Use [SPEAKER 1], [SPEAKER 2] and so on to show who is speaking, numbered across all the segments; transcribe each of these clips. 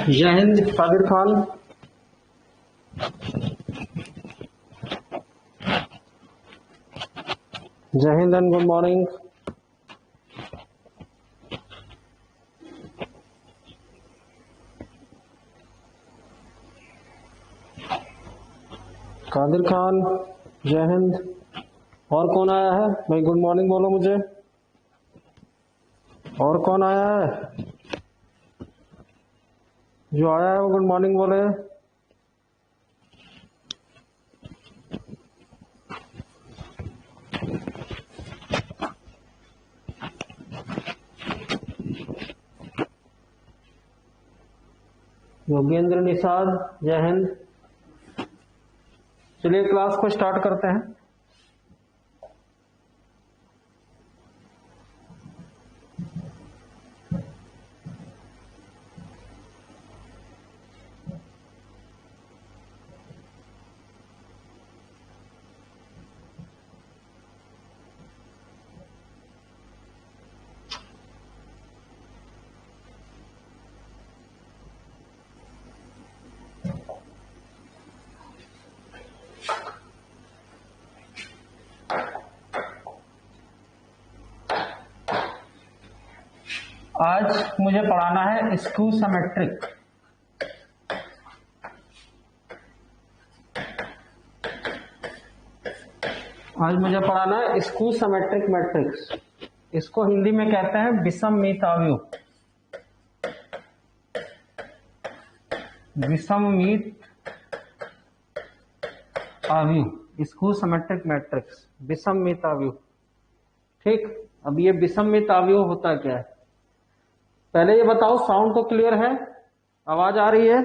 [SPEAKER 1] जय हिंद कादिर खान। जय Hind and good morning. Kadir Khan, जय हिंद। और कौन आया है भाई? गुड मॉर्निंग बोलो मुझे। और कौन आया है? जो आया है वो गुड मॉर्निंग बोले। योगेंद्र निषाद, जय हिंद। चलिए क्लास को स्टार्ट करते हैं। आज मुझे पढ़ाना है स्क्यू सिमेट्रिक। आज मुझे पढ़ाना है स्क्यू सिमेट्रिक मैट्रिक्स। इसको हिंदी में कहते हैं विषममित आव्यूह। विषममित आव्यूह, स्क्यू सिमेट्रिक मैट्रिक्स, विषममित आव्यूह। ठीक, अब ये विषममित आव्यूह होता क्या है? पहले ये बताओ, साउंड तो क्लियर है? आवाज आ रही है?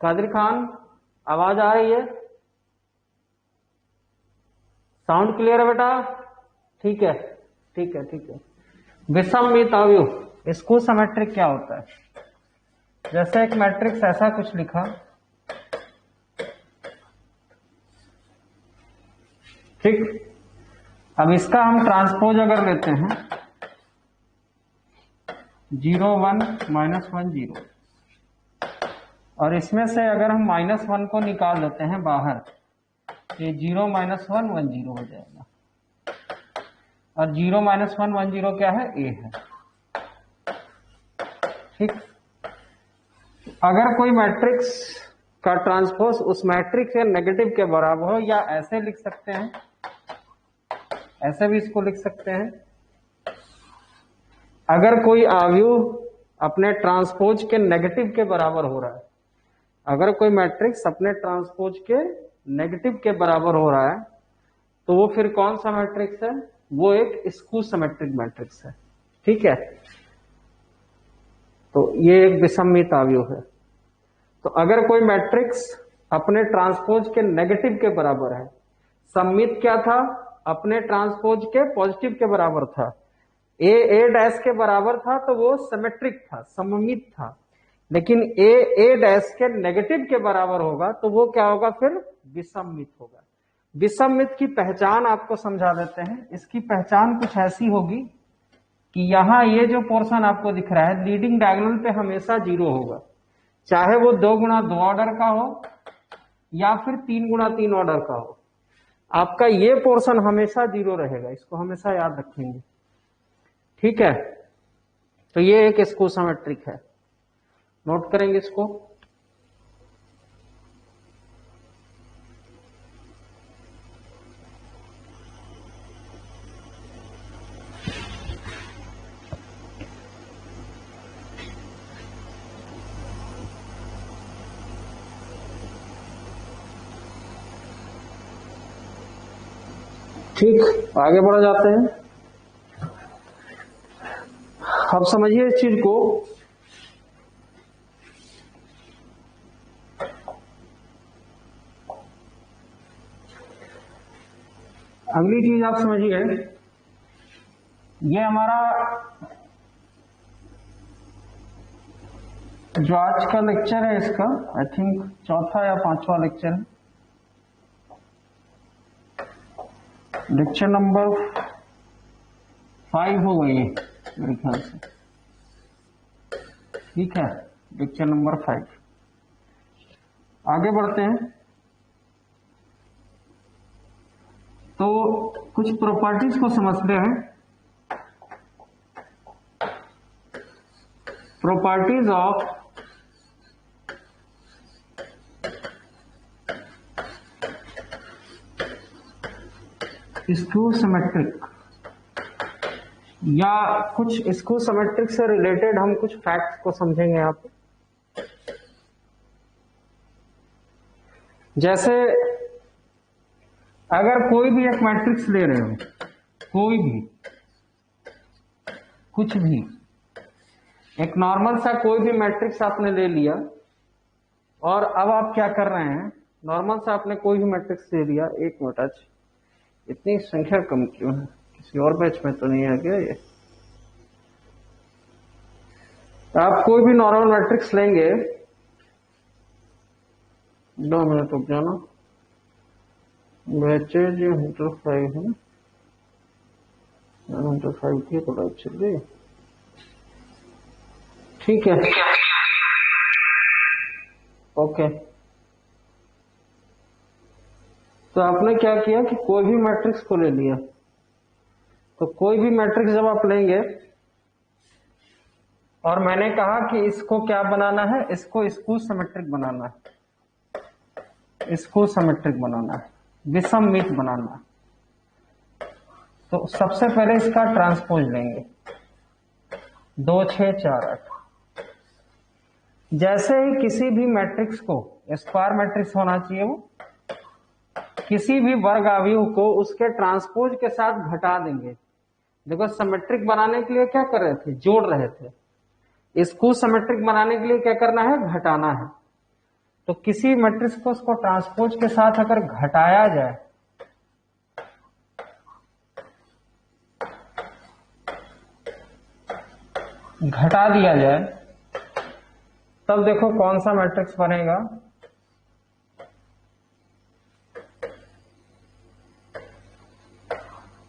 [SPEAKER 1] कादिर खान, आवाज आ रही है? साउंड क्लियर है बेटा? ठीक है, ठीक है, ठीक है। विषममित आव्यूह स्क्यू सिमेट्रिक क्या होता है? जैसे एक मैट्रिक्स ऐसा कुछ लिखा, ठीक। अब इसका हम ट्रांसपोज अगर लेते हैं 0 1 -1 0, और इसमें से अगर हम -1 को निकाल देते हैं बाहर, ये 0 -1 1 0 हो जाएगा। और 0 -1 1 0 क्या है? a है। ठीक, अगर कोई मैट्रिक्स का ट्रांसपोज उस मैट्रिक्स के नेगेटिव के बराबर हो, या ऐसे लिख सकते हैं, ऐसे भी इसको लिख सकते हैं, अगर कोई आव्यूह अपने ट्रांसपोज के नेगेटिव के बराबर हो रहा है, अगर कोई मैट्रिक्स अपने ट्रांसपोज के नेगेटिव के बराबर हो रहा है, तो वो फिर कौन सा मैट्रिक्स है? वो एक स्क्यू सिमेट्रिक मैट्रिक्स है। ठीक है, तो ये एक विषममित आव्यूह है। तो अगर कोई मैट्रिक्स अपने ट्रांसपोज के नेगेटिव के बराबर है, सममित क्या था? अपने ट्रांसपोज के पॉजिटिव के बराबर था। a डैश के बराबर था तो वो सिमेट्रिक था, सममित था। लेकिन a डैश के नेगेटिव के बराबर होगा तो वो क्या होगा? फिर विषममित होगा। विषममित की पहचान आपको समझा देते हैं। इसकी पहचान कुछ ऐसी होगी कि यहां ये जो पोर्शन आपको दिख रहा है, लीडिंग डायगोनल पे हमेशा 0 होगा, चाहे वो 2 गुणा 2 ऑर्डर का हो या फिर 3 गुणा 3 ऑर्डर का हो। आपका ये पोर्शन हमेशा 0 रहेगा, इसको हमेशा याद रखेंगे। ठीक है, तो ये एक स्क्यू सिमेट्रिक है, नोट करेंगे इसको। ठीक, आगे बढ़ जाते हैं। अब समझिए इस चीज को, अगली चीज आप समझिए, ये हमारा जो आज का लेक्चर है इसका आई थिंक चौथा या पांचवा लेक्चर है, लेक्चर नंबर 5 हो गई है मेरे ख्याल से। ठीक है, लेक्चर नंबर 5। आगे बढ़ते हैं। तो कुछ प्रॉपर्टीज को समझते हैं। प्रॉपर्टीज ऑफ स्क्यू सिमेट्रिक, या कुछ स्क्यू सिमेट्रिक से रिलेटेड हम कुछ फैक्ट्स को समझेंगे यहाँ पे। जैसे अगर कोई भी एक मैट्रिक्स ले रहे हो, कोई भी कुछ भी एक नॉर्मल सा कोई भी मैट्रिक्स आपने ले लिया, और अब आप क्या कर रहे हैं, नॉर्मल सा आपने कोई भी मैट्रिक्स ले लिया। एक मिनट, आज इतनी संख्या कम क्यों है, किसी और बैच में तो नहीं आ गया ये। आप कोई भी नॉर्मल मैट्रिक्स लेंगे, 2 मिनट रुक जाना, बैचेज 105 है ना, 105 की तो लाइट चल गई। ठीक है, ओके। तो आपने क्या किया कि कोई भी मैट्रिक्स को ले लिया। तो कोई भी मैट्रिक्स जब आप लेंगे, और मैंने कहा कि इसको क्या बनाना है, इसको स्क्यू सिमेट्रिक बनाना है, स्क्यू सिमेट्रिक बनाना है, विषममित बनाना है। तो सबसे पहले इसका ट्रांसपोज लेंगे, 2 6 4 8। जैसे ही किसी भी मैट्रिक्स को स्क्वायर मैट्रिक्स होना चाहिए, वो किसी भी वर्ग अवयव को उसके ट्रांसपोज के साथ घटा देंगे। देखो, सिमेट्रिक बनाने के लिए क्या कर रहे थे, जोड़ रहे थे। स्क्यू सिमेट्रिक बनाने के लिए क्या करना है, घटाना है। तो किसी मैट्रिक्स को उसको ट्रांसपोज के साथ अगर घटाया जाए, घटा दिया जाए, तब देखो कौन सा मैट्रिक्स बनेगा।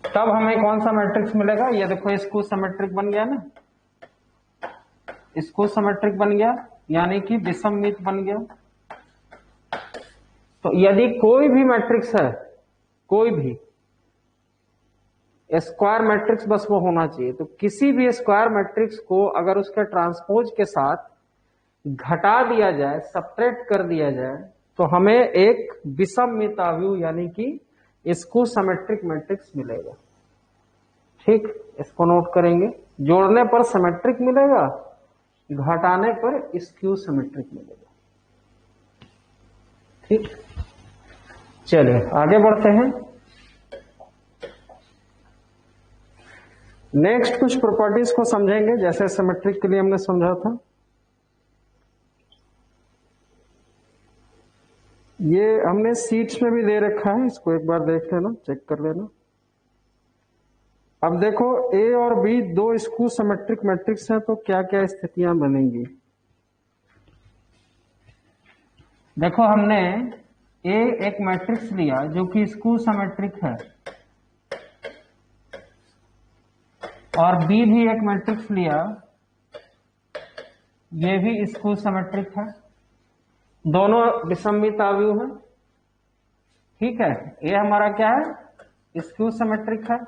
[SPEAKER 1] तब हमें कौन सा मैट्रिक्स मिलेगा, ये देखो स्क्यू सिमेट्रिक बन गया ना, स्क्यू सिमेट्रिक बन गया, यानी कि विषममित बन गया। तो यदि कोई भी मैट्रिक्स है, कोई भी स्क्वायर मैट्रिक्स बस वो होना चाहिए, तो किसी भी स्क्वायर मैट्रिक्स को अगर उसके ट्रांसपोज के साथ घटा दिया जाए, सब्ट्रैक्ट कर दिया जाए, तो हमें एक विषममित अवयव यानी कि स्क्यू सिमेट्रिक मैट्रिक्स मिलेगा। ठीक, इसको नोट करेंगे। जोड़ने पर सिमेट्रिक मिलेगा, घटाने पर स्क्यू सिमेट्रिक मिलेगा। ठीक, चलिए आगे बढ़ते हैं। नेक्स्ट कुछ प्रॉपर्टीज को समझेंगे, जैसे सिमेट्रिक के लिए हमने समझा था। ये हमने सीट्स में भी दे रखा है, इसको एक बार देख लेना, चेक कर लेना। अब देखो, ए और बी दो स्क्यू सिमेट्रिक मैट्रिक्स हैं, तो क्या क्या स्थितियां बनेंगी। देखो, हमने ए एक मैट्रिक्स लिया जो कि स्क्यू सिमेट्रिक है, और बी भी एक मैट्रिक्स लिया, ये भी स्क्यू सिमेट्रिक है, दोनों विषममित अवयव है। ठीक है, ये हमारा क्या है, स्क्यू सिमेट्रिक है,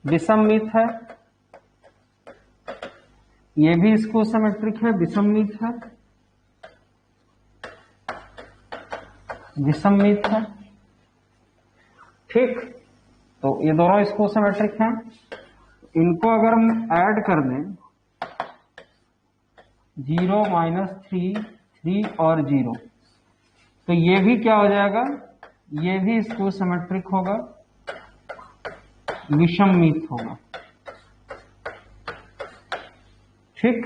[SPEAKER 1] विषममित है, ये भी स्क्यू सिमेट्रिक है, विषममित है, विषममित है। ठीक, तो ये दोनों स्क्यू सिमेट्रिक हैं। इनको अगर हम ऐड कर दें 0 -3 3 और 0, तो ये भी क्या हो जाएगा, ये भी स्क्यू सिमेट्रिक होगा, विषममित होगा। ठीक,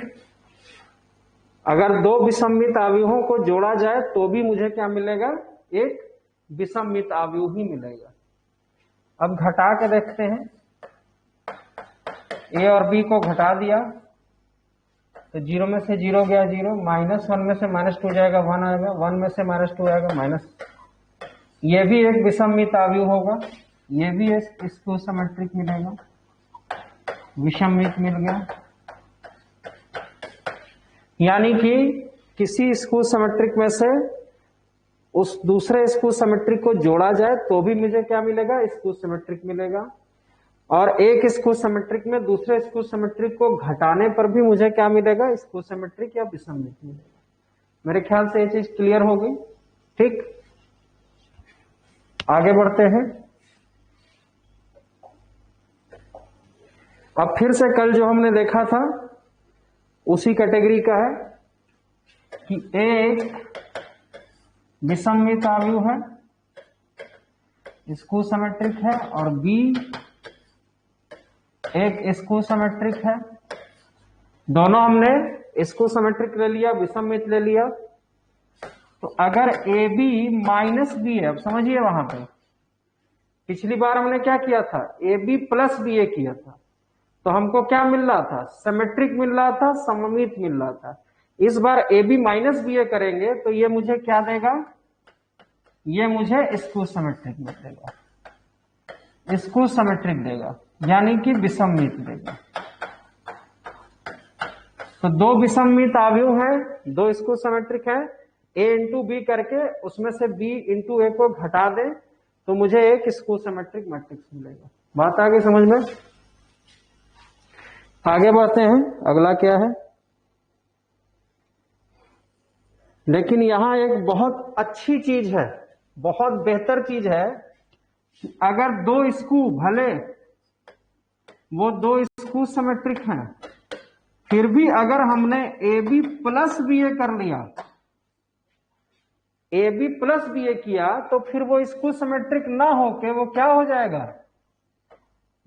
[SPEAKER 1] अगर दो विषममित अवयवों को जोड़ा जाए तो भी मुझे क्या मिलेगा, एक विषममित अवयव ही मिलेगा। अब घटा के देखते हैं, ए और बी को घटा दिया तो 0 में से 0 गया 0, -1 में से -2 जाएगा 1 आएगा, 1 में से -2 आएगा माइनस। ये भी एक विषममित अवयव होगा, ये भी स्क्यू सिमेट्रिक मिलेगा, विषममित मिल गया। यानी कि किसी स्क्यू सिमेट्रिक में से उस दूसरे स्क्यू सिमेट्रिक को जोड़ा जाए तो भी मुझे क्या मिलेगा, स्क्यू सिमेट्रिक मिलेगा। और एक स्क्यू सिमेट्रिक में दूसरे स्क्यू सिमेट्रिक को घटाने पर भी मुझे क्या मिलेगा, स्क्यू सिमेट्रिक या विषममित मिलेगा। मेरे ख्याल से ये चीज क्लियर हो गई। ठीक, आगे बढ़ते हैं। अब फिर से कल जो हमने देखा था उसी कैटेगरी का है कि ए एक विषममित अवयव है, स्क्यू सिमेट्रिक है, और बी एक स्क्यू सिमेट्रिक है। दोनों हमने स्क्यू सिमेट्रिक ले लिया, विषममित ले लिया। तो अगर ए बी माइनस बी है, अब समझिए वहां पे पिछली बार हमने क्या किया था, ए बी प्लस बी ए किया था, तो हमको क्या मिल रहा था, सिमेट्रिक मिल रहा था, सममित मिल रहा था। इस बार ए बी माइनस बी ए करेंगे तो ये मुझे क्या देगा, ये मुझे स्क्यू सिमेट्रिक देगा, स्क्यू सिमेट्रिक देगा, यानी कि विषममित देगा। तो दो विषममित अवयव है, दो स्क्यू सिमेट्रिक है, ए इंटू बी करके उसमें से बी इंटू ए को घटा दें तो मुझे एक स्क्यू सिमेट्रिक मैट्रिक्स मिलेगा। बात आ गई समझ में। आगे बढ़ते हैं, अगला क्या है। लेकिन यहां एक बहुत अच्छी चीज है, बहुत बेहतर चीज है कि अगर दो स्क्यू, भले वो दो स्क्यू सिमेट्रिक हैं, फिर भी अगर हमने ए बी प्लस बी ए कर लिया, ए बी प्लस बी ए किया, तो फिर वो स्क्यू सिमेट्रिक ना होके वो क्या हो जाएगा,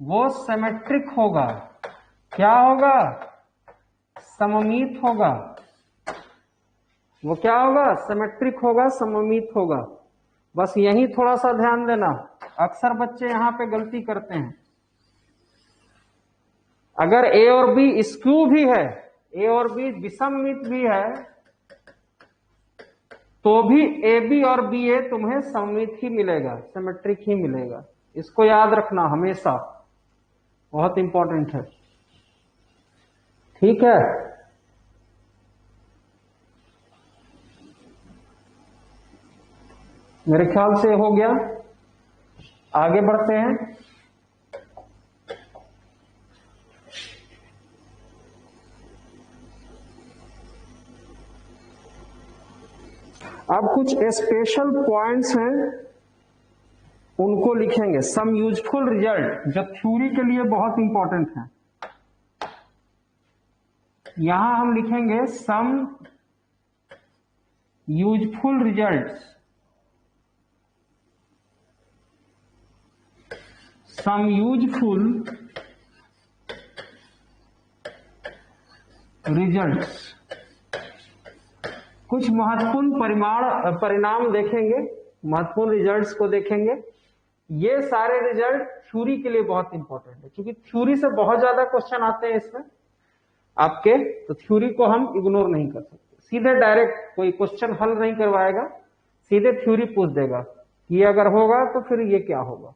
[SPEAKER 1] वो सिमेट्रिक होगा। क्या होगा, सममित होगा। वो क्या होगा, सिमेट्रिक होगा, सममित होगा। बस यही थोड़ा सा ध्यान देना, अक्सर बच्चे यहां पे गलती करते हैं। अगर ए और बी स्क्यू भी है, ए और बी विषममित भी है, तो भी ए बी और बी ए तुम्हें सममित ही मिलेगा, सिमेट्रिक ही मिलेगा। इसको याद रखना हमेशा, बहुत इंपॉर्टेंट है। ठीक है, मेरे ख्याल से हो गया। आगे बढ़ते हैं। अब कुछ स्पेशल पॉइंट्स हैं, उनको लिखेंगे। सम यूजफुल रिजल्ट जो थ्योरी के लिए बहुत इंपॉर्टेंट है, यहां हम लिखेंगे some useful results, some useful results. कुछ महत्वपूर्ण परिणाम देखेंगे, महत्वपूर्ण रिजल्ट्स को देखेंगे। ये सारे रिजल्ट थ्योरी के लिए बहुत इंपॉर्टेंट है, क्योंकि थ्योरी से बहुत ज्यादा क्वेश्चन आते हैं इसमें आपके, तो थ्योरी को हम इग्नोर नहीं कर सकते। सीधे डायरेक्ट कोई क्वेश्चन हल नहीं करवाएगा, सीधे थ्योरी पूछ देगा कि ये अगर होगा तो फिर ये क्या होगा।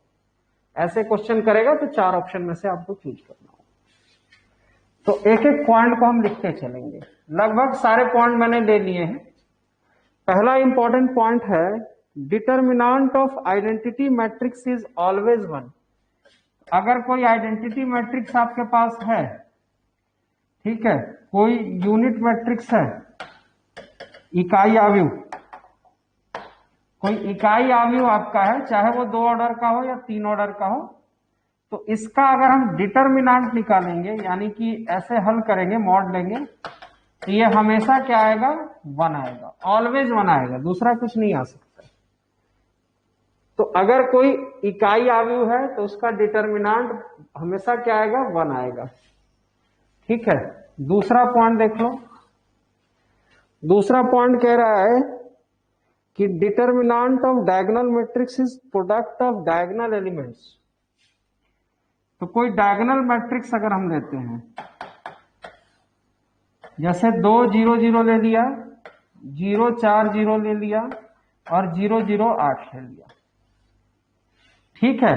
[SPEAKER 1] ऐसे क्वेश्चन करेगा तो 4 ऑप्शन में से आपको चूज करना होगा। तो एक एक पॉइंट को हम लिखते चलेंगे। लगभग सारे पॉइंट मैंने ले लिए हैं। पहला इंपॉर्टेंट पॉइंट है, determinant of identity matrix is always 1। अगर कोई आइडेंटिटी मैट्रिक्स आपके पास है, ठीक है, कोई यूनिट मैट्रिक्स है, इकाई आव्यूह, कोई इकाई आव्यूह आपका है, चाहे वो 2 ऑर्डर का हो या 3 ऑर्डर का हो, तो इसका अगर हम डिटर्मिनेंट निकालेंगे, यानी कि ऐसे हल करेंगे, मॉड लेंगे, तो ये हमेशा क्या आएगा, 1 आएगा, ऑलवेज 1 आएगा, दूसरा कुछ नहीं आ सकता। तो अगर कोई इकाई आव्यूह है तो उसका डिटर्मिनेंट हमेशा क्या आएगा, 1 आएगा। ठीक है, दूसरा पॉइंट देख लो। दूसरा पॉइंट कह रहा है कि determinant of diagonal matrix is product of diagonal elements. तो कोई डायगोनल मैट्रिक्स अगर हम लेते हैं, जैसे 2 0 0 ले लिया, 0 4 0 ले लिया और 0 0 8 ले लिया, ठीक है,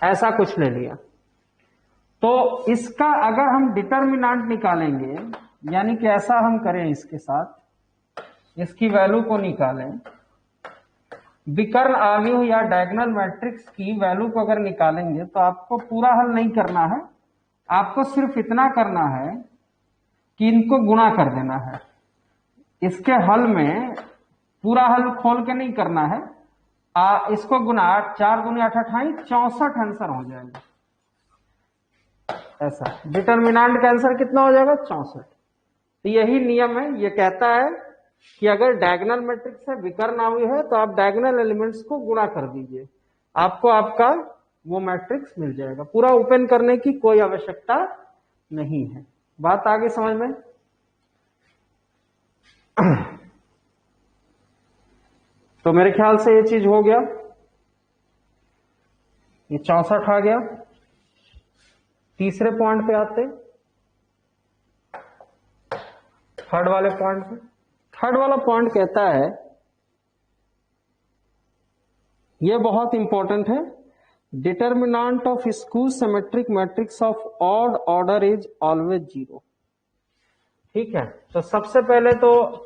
[SPEAKER 1] ऐसा कुछ ले लिया, तो इसका अगर हम डिटर्मिनेंट निकालेंगे, यानी कि ऐसा हम करें, इसके साथ इसकी वैल्यू को निकालें, विकर्ण आव्यूह या डायगोनल मैट्रिक्स की वैल्यू को अगर निकालेंगे, तो आपको पूरा हल नहीं करना है, आपको सिर्फ इतना करना है कि इनको गुणा कर देना है। इसके हल में पूरा हल खोल के नहीं करना है, इसको गुणा, 4 दूनी 8 28 64 आंसर हो जाएगा। ऐसा डिटर्मिनेंट का आंसर कितना हो जाएगा, 64। तो यही नियम है, ये कहता है कि अगर डायगोनल मैट्रिक्स है, विकर्ण आव्यूह है, तो आप डायगोनल एलिमेंट्स को गुणा कर दीजिए, आपको आपका वो मैट्रिक्स मिल जाएगा। पूरा ओपन करने की कोई आवश्यकता नहीं है। बात आगे समझ में? तो मेरे ख्याल से ये चीज हो गया, ये 64 आ गया। तीसरे पॉइंट पे आते, थर्ड वाले पॉइंट पे। थर्ड वाला पॉइंट कहता है, ये बहुत इंपॉर्टेंट है, determinant of skew symmetric matrix of odd order is always 0। ठीक है, तो सबसे पहले तो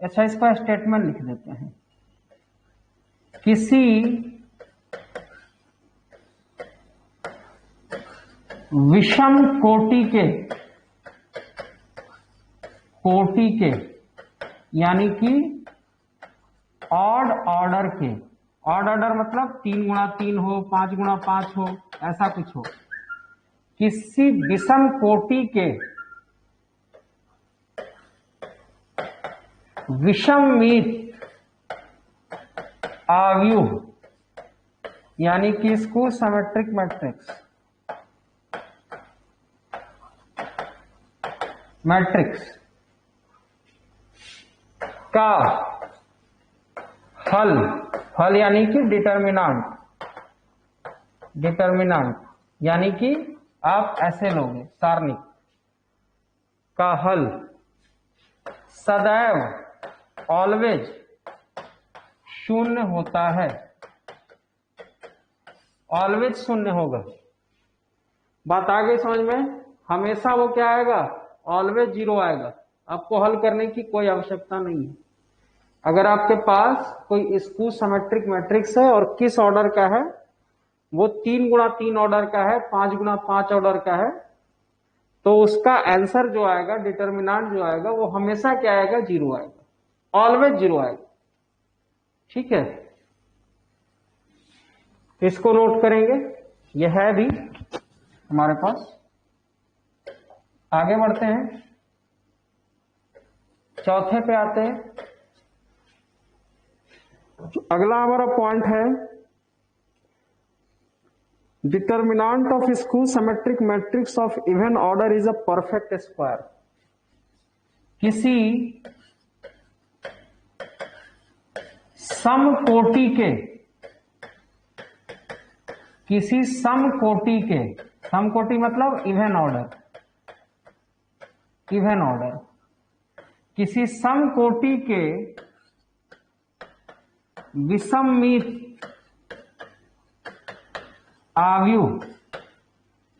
[SPEAKER 1] अच्छा इसका स्टेटमेंट लिख देते हैं। किसी विषम कोटि के यानी कि ऑड ऑर्डर के, ऑड ऑर्डर मतलब 3 गुणा 3 हो, 5 गुणा 5 हो, ऐसा कुछ हो, किसी विषम कोटि के विषमित आव्यूह यानी कि स्क्यू सिमेट्रिक मैट्रिक्स का हल यानी कि डिटर्मिनेंट यानी कि आप ऐसे लोगे, सारणी का हल सदैव ऑलवेज 0 होता है, ऑलवेज 0 होगा। बात आ गई समझ में? हमेशा वो क्या आएगा, ऑलवेज 0 आएगा, आपको हल करने की कोई आवश्यकता नहीं है। अगर आपके पास कोई स्क्यू सिमेट्रिक मैट्रिक्स है और किस ऑर्डर का है, वो 3 गुणा 3 ऑर्डर का है, 5 गुणा 5 ऑर्डर का है, तो उसका आंसर जो आएगा, डिटर्मिनेंट जो आएगा, वो हमेशा क्या आएगा, 0 आएगा, ऑलवेज 0 आएगा। ठीक है, इसको नोट करेंगे, यह है भी हमारे पास। आगे बढ़ते हैं, चौथे पे आते हैं। अगला हमारा पॉइंट है, determinant of skew symmetric matrix of even order is a perfect square. किसी समकोटि के, समकोटि मतलब इवन ऑर्डर, किसी समकोटि के विषमित आव्यूह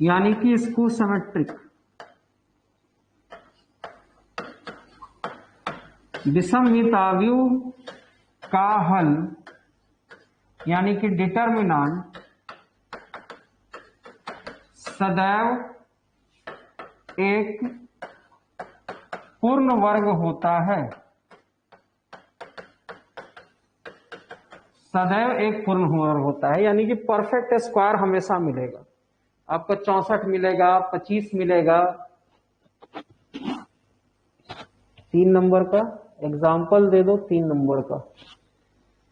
[SPEAKER 1] यानी कि स्क्यू सिमेट्रिक, विषमित आव्यूह का हल यानी कि डिटर्मिनेंट सदैव एक पूर्ण वर्ग होता है, सदैव एक पूर्ण वर्ग होता है, यानी कि परफेक्ट स्क्वायर हमेशा मिलेगा आपको। 64 मिलेगा, 25 मिलेगा। 3 नंबर का एग्जाम्पल दे दो। 3 नंबर का,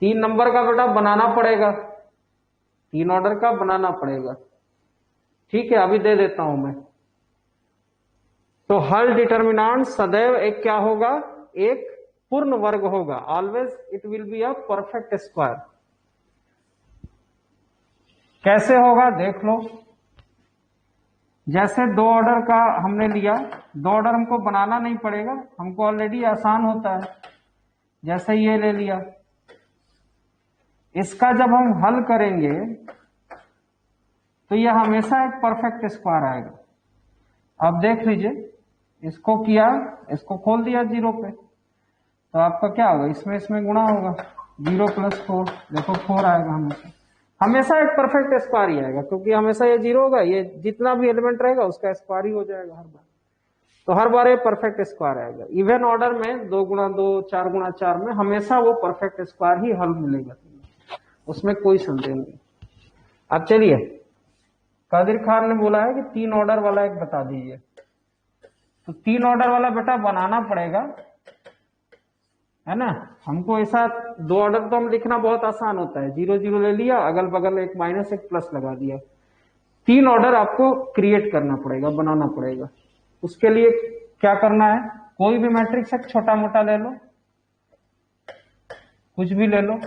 [SPEAKER 1] 3 नंबर का बेटा बनाना पड़ेगा, 3 ऑर्डर का बनाना पड़ेगा। ठीक है, अभी दे देता हूं मैं। तो हल डिटर्मिनेंट सदैव एक क्या होगा, एक पूर्ण वर्ग होगा। Always it will be a perfect square. कैसे होगा देख लो। जैसे 2 ऑर्डर का हमने लिया, 2 ऑर्डर हमको बनाना नहीं पड़ेगा, हमको ऑलरेडी आसान होता है। जैसे ये ले लिया, इसका जब हम हल करेंगे तो यह हमेशा एक परफेक्ट स्क्वायर आएगा। अब देख लीजिए, इसको किया, इसको खोल दिया 0 पे, तो आपका क्या होगा, इसमें इसमें गुणा होगा। 0 + 4, देखो 4 आएगा। हमेशा हमेशा एक परफेक्ट स्क्वायर ही आएगा, क्योंकि हमेशा ये 0 होगा, ये जितना भी एलिमेंट रहेगा उसका स्क्वायर ही हो जाएगा हर बार। तो हर बार ये परफेक्ट स्क्वायर आएगा। इवन ऑर्डर में 2 × 2, 4 × 4 में हमेशा वो परफेक्ट स्क्वायर ही हल मिलेगा, उसमें कोई संदेह नहीं। अब चलिए, कादिर खान ने बोला है कि 3 ऑर्डर वाला एक बता दीजिए। तो 3 ऑर्डर वाला बेटा बनाना पड़ेगा, है ना। हमको ऐसा 2 ऑर्डर तो हम लिखना बहुत आसान होता है, 0 0 ले लिया, अगल बगल एक माइनस एक प्लस लगा दिया। 3 ऑर्डर आपको क्रिएट करना पड़ेगा, बनाना पड़ेगा। उसके लिए क्या करना है, कोई भी मैट्रिक्स एक छोटा मोटा ले लो, कुछ भी ले लो,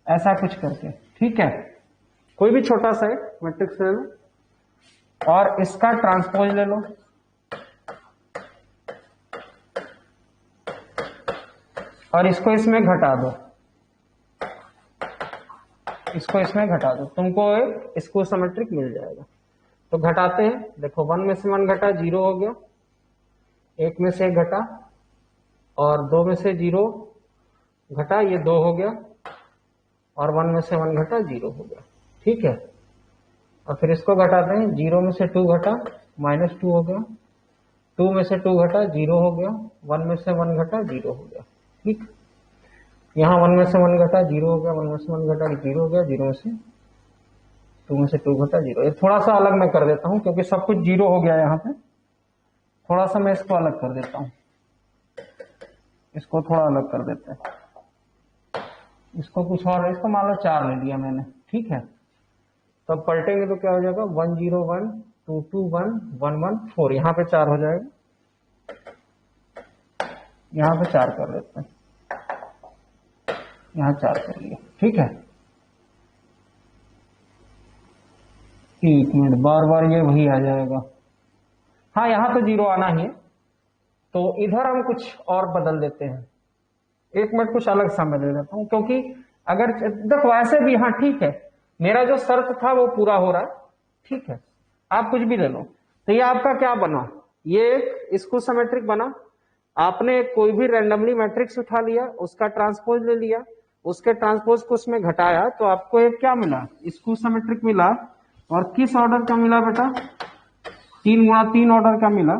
[SPEAKER 1] ऐसा कुछ करके, ठीक है। कोई भी छोटा सा एक मैट्रिक्स ले लो और इसका ट्रांसपोज ले लो, और इसको इसमें घटा दो, इसको इसमें घटा दो, तुमको एक स्क्वायर सिमेट्रिक मिल जाएगा। तो घटाते हैं, देखो 1 में से 1 घटा, 0 हो गया। 1 में से 1 घटा, और 2 में से 0 घटा, ये 2 हो गया, और 1 में से 1 घटा, 0 हो गया। ठीक है, और फिर इसको घटाते हैं, 0 में से 2 घटा, -2 हो गया। 2 में से 2 घटा, 0 हो गया। 1 में से 1 घटा, 0 हो गया। ठीक, यहाँ 1 में से 1 घटा, 0 हो गया। 1 में से 1 घटा, 0 हो गया। 0 में से 2 में से 2 घटा, 0। ये थोड़ा सा अलग मैं कर देता हूँ, क्योंकि सब कुछ 0 हो गया यहाँ पे। थोड़ा सा मैं इसको अलग कर देता हूँ, इसको थोड़ा अलग कर देते हैं, इसको कुछ और, इसको मान लो 4 ले लिया मैंने। ठीक है, तो अब पलटेंगे तो क्या हो जाएगा, 1 0 1 2 2 1 1 1 4, यहाँ पे 4 हो जाएगा। यहाँ पे 4 कर देते हैं, यहाँ 4 कर लिया। ठीक है, 1 मिनट, बार बार ये वही आ जाएगा। हाँ, यहाँ तो 0 आना ही है, तो इधर हम कुछ और बदल देते हैं। 1 मिनट, कुछ अलग सा मैं ले लेता हूँ, क्योंकि अगर देखो ऐसे भी, हाँ ठीक है, मेरा जो शर्त था वो पूरा हो रहा है। ठीक है, आप कुछ भी ले लो। तो ये आपका क्या बना, ये एक स्क्वायर सिमेट्रिक बना। आपने कोई भी रैंडमली मैट्रिक्स उठा लिया, उसका ट्रांसपोज ले लिया, उसके ट्रांसपोज को उसमें घटाया, तो आपको एक क्या मिला, स्क्वायर सिमेट्रिक मिला। और किस ऑर्डर का मिला बेटा, 3 × 3 ऑर्डर का मिला।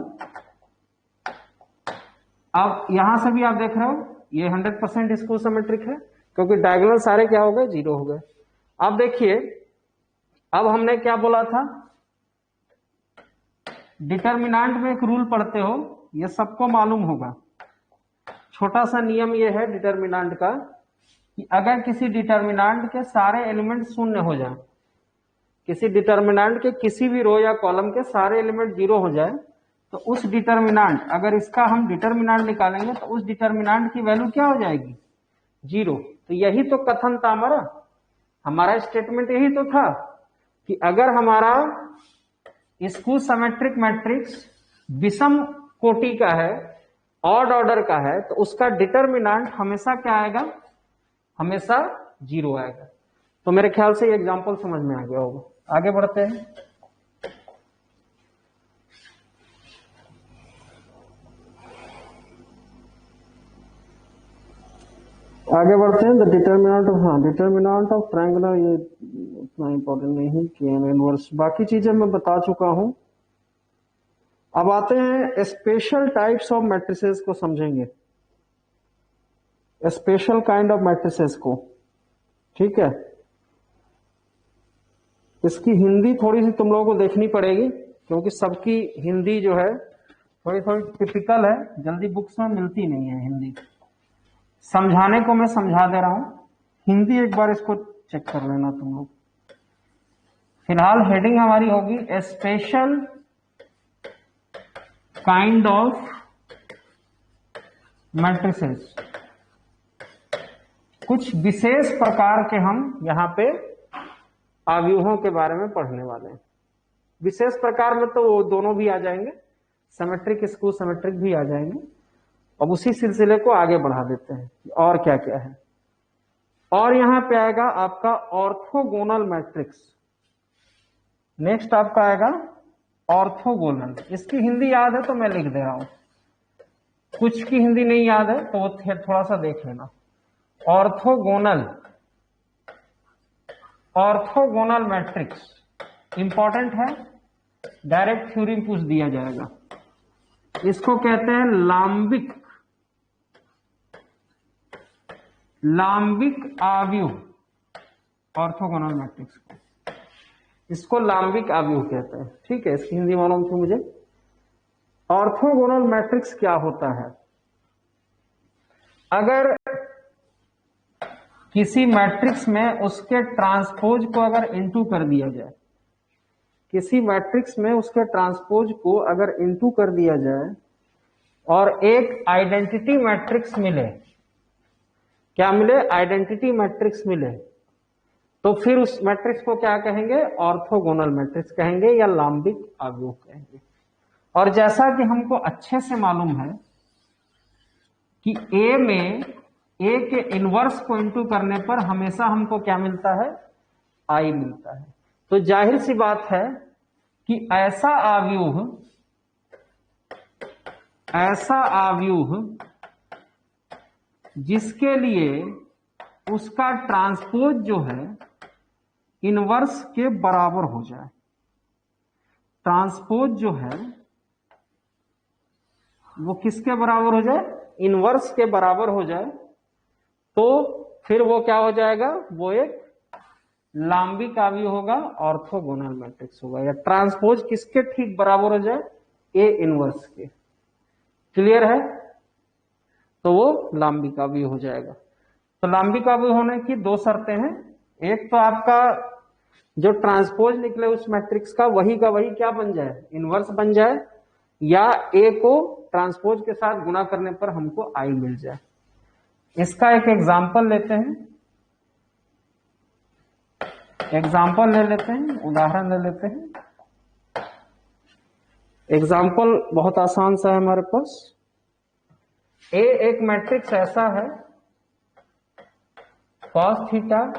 [SPEAKER 1] अब यहां से भी आप देख रहे हो ये 100% स्क्वायर सिमेट्रिक है, क्योंकि डायगोनल सारे क्या हो गए, 0 हो गए। अब देखिए, अब हमने क्या बोला था, डिटर्मिनेंट में एक रूल पढ़ते हो, ये सबको मालूम होगा। छोटा सा नियम ये है डिटर्मिनेंट का, कि अगर किसी डिटर्मिनेंट के सारे एलिमेंट शून्य हो जाए, किसी डिटर्मिनेंट के किसी भी रो या कॉलम के सारे एलिमेंट 0 हो जाए, तो उस डिटर्मिनेंट, अगर इसका हम डिटर्मिनेंट निकालेंगे तो उस डिटर्मिनेंट की वैल्यू क्या हो जाएगी, 0। तो यही तो कथन था हमारा स्टेटमेंट यही तो था कि अगर हमारा स्क्वायर सिमेट्रिक मैट्रिक्स विषम कोटि का है, ऑड ऑर्डर का है, तो उसका डिटर्मिनेंट हमेशा क्या आएगा, हमेशा 0 आएगा। तो मेरे ख्याल से ये एग्जांपल समझ में आ गया होगा। आगे बढ़ते हैं। आगे बढ़ते हैं। द डिटर्मिनेंट ऑफ, हाँ डिटर्मिनेंट ऑफ ट्रायंगुलर, ये उतना इंपॉर्टेंट नहीं है कि इनवर्स, बाकी चीजें मैं बता चुका हूं। अब आते हैं स्पेशल टाइप्स ऑफ मैट्रिसेस को समझेंगे, स्पेशल काइंड ऑफ मैट्रिसेस को। ठीक है, इसकी हिंदी थोड़ी सी तुम लोगों को देखनी पड़ेगी, क्योंकि सबकी हिंदी जो है थोड़ी थोड़ी टिपिकल है, जल्दी बुक्स में मिलती नहीं है हिंदी। समझाने को मैं समझा दे रहा हूं, हिंदी एक बार इसको चेक कर लेना तुम लोग। फिलहाल हेडिंग हमारी होगी ए स्पेशल काइंड ऑफ मैट्रिसेस। कुछ विशेष प्रकार के हम यहां पे आव्यूहों के बारे में पढ़ने वाले हैं। विशेष प्रकार में तो वो दोनों भी आ जाएंगे, सिमेट्रिक स्क्यू सिमेट्रिक भी आ जाएंगे। अब उसी सिलसिले को आगे बढ़ा देते हैं कि और क्या क्या है। और यहां पे आएगा आपका ऑर्थोगोनल मैट्रिक्स। नेक्स्ट आपका आएगा ऑर्थोगोनल। इसकी हिंदी याद है तो मैं लिख दे रहा हूं, कुछ की हिंदी नहीं याद है तो वो थोड़ा सा देख लेना। ऑर्थोगोनल, ऑर्थोगोनल मैट्रिक्स इंपॉर्टेंट है, डायरेक्ट थ्योरी पूछ दिया जाएगा। इसको कहते हैं लांबिक, लांबिक आव्यूह। ऑर्थोगोनल मैट्रिक्स को इसको लांबिक आव्यूह कहते हैं। ठीक है, इसकी हिंदी मालूम थी मुझे। ऑर्थोगोनल मैट्रिक्स क्या होता है? अगर किसी मैट्रिक्स में उसके ट्रांसपोज को अगर इनटू कर दिया जाए, किसी मैट्रिक्स में उसके ट्रांसपोज को अगर इनटू कर दिया जाए और एक आइडेंटिटी मैट्रिक्स मिले, क्या मिले? आइडेंटिटी मैट्रिक्स मिले, तो फिर उस मैट्रिक्स को क्या कहेंगे? ऑर्थोगोनल मैट्रिक्स कहेंगे या लांबिक आव्यूह कहेंगे। और जैसा कि हमको अच्छे से मालूम है कि ए में ए के इनवर्स को इनटू करने पर हमेशा हमको क्या मिलता है? आई मिलता है। तो जाहिर सी बात है कि ऐसा आव्यूह जिसके लिए उसका ट्रांसपोज जो है इनवर्स के बराबर हो जाए, ट्रांसपोज जो है वो किसके बराबर हो जाए? इनवर्स के बराबर हो जाए, तो फिर वो क्या हो जाएगा? वो एक लांबिक आव्यूह होगा, ऑर्थोगोनल मैट्रिक्स होगा। या ट्रांसपोज किसके ठीक बराबर हो जाए? ए इनवर्स के। क्लियर है? तो वो लांबिक आव्यूह हो जाएगा। तो लांबिक आव्यूह होने की दो शर्तें हैं। एक तो आपका जो ट्रांसपोज निकले उस मैट्रिक्स का वही क्या बन जाए? इनवर्स बन जाए, या ए को ट्रांसपोज के साथ गुणा करने पर हमको आई मिल जाए। इसका एक एग्जाम्पल लेते हैं, एग्जाम्पल ले लेते हैं, उदाहरण ले लेते हैं। एग्जाम्पल बहुत आसान सा है हमारे पास। ए एक मैट्रिक्स ऐसा है, cos theta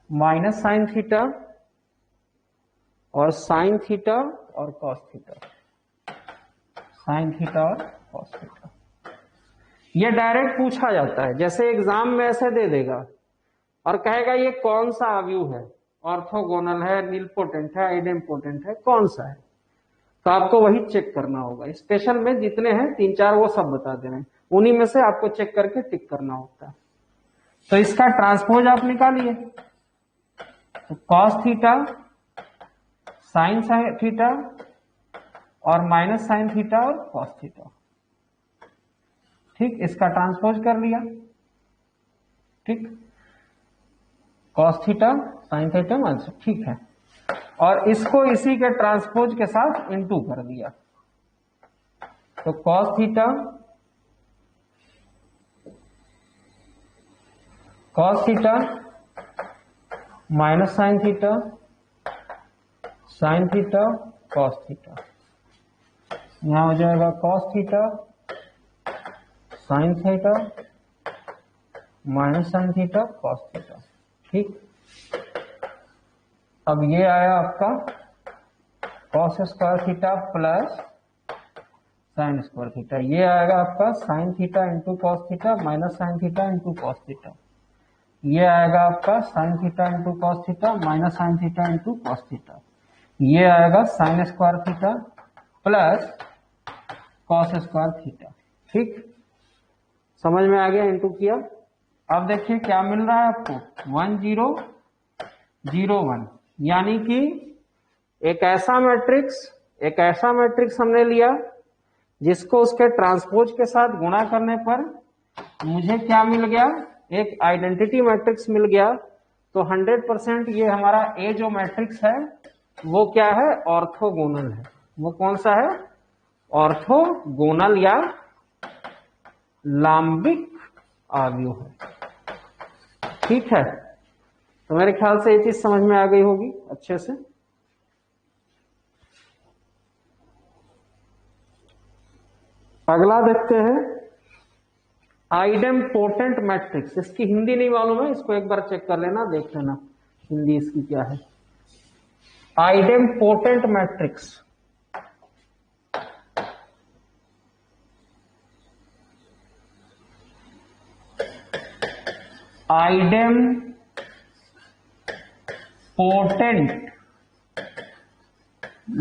[SPEAKER 1] minus sine theta और साइन थीटा और कॉस थीटा, साइन थीटा और कॉस थीटा। ये डायरेक्ट पूछा जाता है, जैसे एग्जाम में ऐसे दे देगा और कहेगा ये कौन सा आव्यूह है? ऑर्थोगोनल है, नीलपोटेंट है, आइडेम्पोटेंट है, कौन सा है? तो आपको वही चेक करना होगा। स्पेशल में जितने हैं 3-4 वो सब बता दे रहे हैं, उन्हीं में से आपको चेक करके टिक करना होता है। तो इसका ट्रांसपोज आप निकालिए, तो कॉस थीटा साइन थीटा और माइनस साइन थीटा और कॉस थीटा। ठीक, इसका ट्रांसपोज कर लिया। ठीक, cos theta sine theta minus, ठीक है। और इसको इसी के ट्रांसपोज के साथ इनटू कर दिया, तो cos theta minus sine theta cos theta. यहां हो जाएगा cos theta sine theta minus sine theta cos theta. ठीक, अब ये आया आपका cos square theta plus sine square theta. ये आएगा आपका sine theta into cos theta minus sine theta into cos theta. ये आएगा आपका sine theta into cos theta minus sine theta into cos theta. ये आएगा sine square theta plus cos square theta. ठीक, समझ में आ गया, इंटू किया। अब देखिए क्या मिल रहा है आपको, 1001, यानी कि एक ऐसा मैट्रिक्स हमने लिया जिसको उसके ट्रांसपोज के साथ गुणा करने पर मुझे क्या मिल गया, एक आइडेंटिटी मैट्रिक्स मिल गया। तो 100% ये हमारा ए जो मैट्रिक्स है वो क्या है, ऑर्थोगोनल है। वो कौन सा है, ऑर्थोगोनल या लांबिक आव्यूह है। ठीक है, तो मेरे ख्याल से ये चीज समझ में आ गई होगी अच्छे से। अगला देखते हैं आइडेम्पोटेंट मैट्रिक्स। इसकी हिंदी नहीं मालूम है, इसको एक बार चेक कर लेना, देख लेना हिंदी इसकी क्या है। Idempotent matrix, idempotent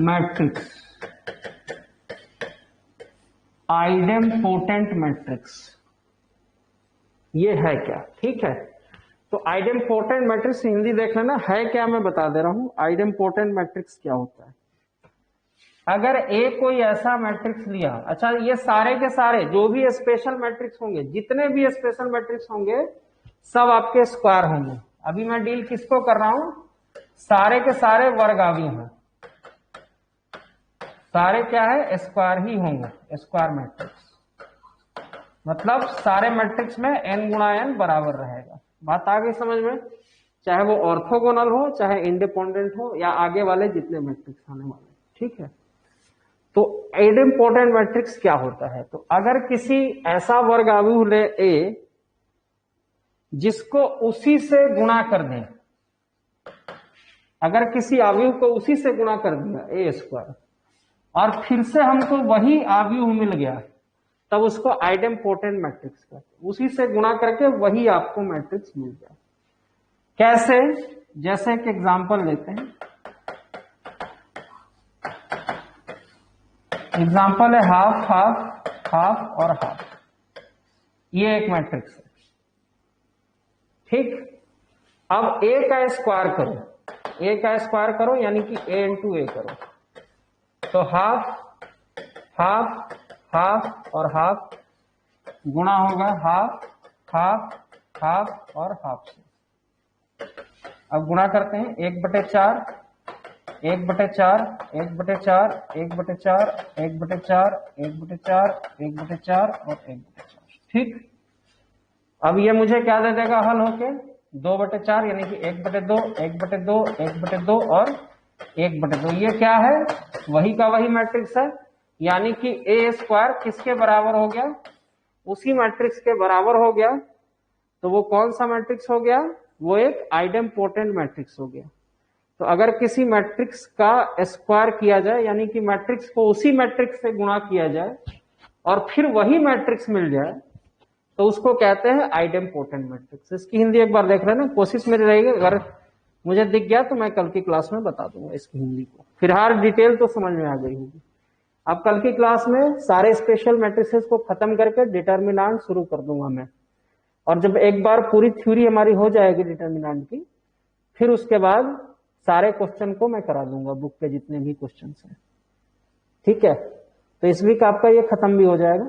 [SPEAKER 1] matrix, idempotent matrix ये है क्या। ठीक है, तो आइडेम्पोटेंट मैट्रिक्स हिंदी देख लेना है क्या, मैं बता दे रहा हूं। आइडेम्पोटेंट मैट्रिक्स क्या होता है, अगर ए कोई ऐसा मैट्रिक्स लिया, अच्छा ये सारे के सारे जो भी स्पेशल मैट्रिक्स होंगे, जितने भी स्पेशल मैट्रिक्स होंगे सब आपके स्क्वायर होंगे। अभी मैं डील किसको कर रहा हूं, सारे के सारे वर्गावी हैं, सारे क्या है, स्क्वायर ही होंगे, स्क्वायर मैट्रिक्स। मतलब सारे मैट्रिक्स में n गुणा n बराबर रहेगा। बात आ गई समझ में, चाहे वो ऑर्थोगोनल हो, चाहे इंडिपेंडेंट हो, या आगे वाले जितने मैट्रिक्स आने वाले। ठीक है, तो आइडेम्पोटेंट मैट्रिक्स क्या होता है, तो अगर किसी ऐसा वर्ग आव्यूह ले A जिसको उसी से गुणा कर दें, अगर किसी आव्यूह को उसी से गुणा कर दिया ए स्क्वायर, और फिर से हमको वही आव्यूह मिल गया, तब उसको आइडेम्पोटेंट मैट्रिक्स कहते हैं। उसी से गुणा करके वही आपको मैट्रिक्स मिल जाए। कैसे, जैसे एक एग्जांपल लेते हैं। एग्जांपल है हाफ हाफ हाफ और हाफ, ये एक मैट्रिक्स है। ठीक, अब ए का स्क्वायर करो, ए का स्क्वायर करो यानी कि ए इंटू ए करो, तो हाफ हाफ हाफ और हाफ गुणा होगा हाफ हाफ हाफ और हाफ से। अब गुणा करते हैं, 1/4 1/4 1/4 1/4 1/4 1/4 1/4 और 1/4। ठीक, अब ये मुझे क्या दे देगा हल होके, 2/4 यानी कि 1/2 1/2 1/2 और 1/2। ये क्या है, वही का वही मैट्रिक्स है, यानी कि ए स्क्वायर किसके बराबर हो गया, उसी मैट्रिक्स के बराबर हो गया। तो वो कौन सा मैट्रिक्स हो गया, वो एक आइडेम्पोटेंट मैट्रिक्स हो गया। तो अगर किसी मैट्रिक्स का स्क्वायर किया जाए, यानी कि मैट्रिक्स को उसी मैट्रिक्स से गुणा किया जाए और फिर वही मैट्रिक्स मिल जाए, तो उसको कहते हैं आइडेम्पोटेंट मैट्रिक्स। इसकी हिंदी एक बार देख लेना, कोशिश मेरी रहेगी, अगर मुझे दिख गया तो मैं कल की क्लास में बता दूंगा इसकी हिंदी को। फिलहाल डिटेल तो समझ में आ गई होगी। अब कल की क्लास में सारे स्पेशल मैट्रिसेस को खत्म करके डिटर्मिनेंट शुरू कर दूंगा मैं, और जब एक बार पूरी थ्योरी हमारी हो जाएगी डिटर्मिनेंट की, फिर उसके बाद सारे क्वेश्चन को मैं करा दूंगा, बुक के जितने भी क्वेश्चन हैं। ठीक है, तो इस वीक आपका ये खत्म भी हो जाएगा,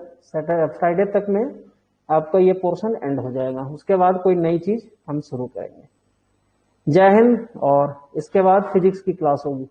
[SPEAKER 1] फ्राइडे तक में आपका ये पोर्शन एंड हो जाएगा। उसके बाद कोई नई चीज हम शुरू करेंगे। जय हिंद, और इसके बाद फिजिक्स की क्लास होगी।